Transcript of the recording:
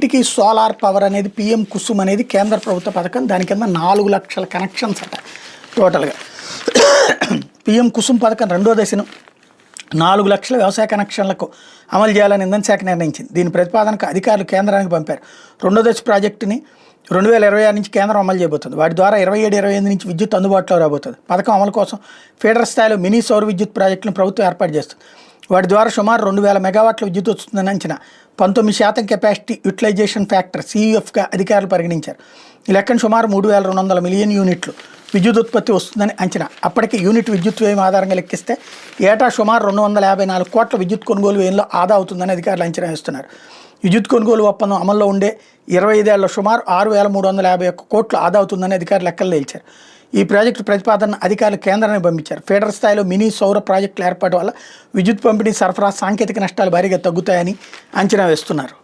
ఇంటికి solar power అనేది PM Kusum అనేది కేంద్ర ప్రభుత్వ పథకం. దాని కింద 4 లక్షల కనెక్షన్స్ అట టోటల్గా. పిఎం కుసుమ్ పథకం రెండో దశను 4 లక్షల వ్యవసాయ కనెక్షన్లకు అమలు చేయాలని ఇంధన శాఖ నిర్ణయించింది. దీని ప్రతిపాదనకు అధికారులు కేంద్రానికి పంపారు. రెండో దశ ప్రాజెక్టుని 2026 నుంచి కేంద్రం అమలు చేయబోతుంది. వాటి ద్వారా 27-28 నుంచి విద్యుత్ అందుబాటులో రాబోతుంది. పథకం అమలు కోసం ఫీడర్ స్థాయిలో మినీ సౌర విద్యుత్ ప్రాజెక్టులను ప్రభుత్వం ఏర్పాటు చేస్తుంది. వాటి ద్వారా సుమారు 2000 మెగావాట్ల విద్యుత్ వస్తుందని అంచనా. 19% కెపాసిటీ యూటిలైజేషన్ ఫ్యాక్టర్ CUFగా అధికారులు పరిగణించారు. ఈ లెక్కను సుమారు 3200 మిలియన్ యూనిట్లు విద్యుత్ ఉత్పత్తి వస్తుందని అంచనా. అప్పటికి యూనిట్ విద్యుత్ వ్యయం ఆధారంగా లెక్కిస్తే ఏటా సుమారు 254 కోట్ల విద్యుత్ కొనుగోలు వ్యయంలో ఆదా అవుతుందని అధికారులు అంచనా వేస్తున్నారు. విద్యుత్ కొనుగోలు ఒప్పందం అమల్లో ఉండే 25 ఏళ్ల సుమారు 6351 కోట్లు ఆదా అవుతుందని అధికారులు లెక్కలు తేల్చారు. ఈ ప్రాజెక్టు ప్రతిపాదన అధికారులు కేంద్రానికి పంపించారు. ఫీడర్ స్థాయిలో మినీ సౌర ప్రాజెక్టుల ఏర్పాటు వల్ల విద్యుత్ పంపిణీ సరఫరా సాంకేతిక నష్టాలు భారీగా తగ్గుతాయని అంచనా వేస్తున్నారు.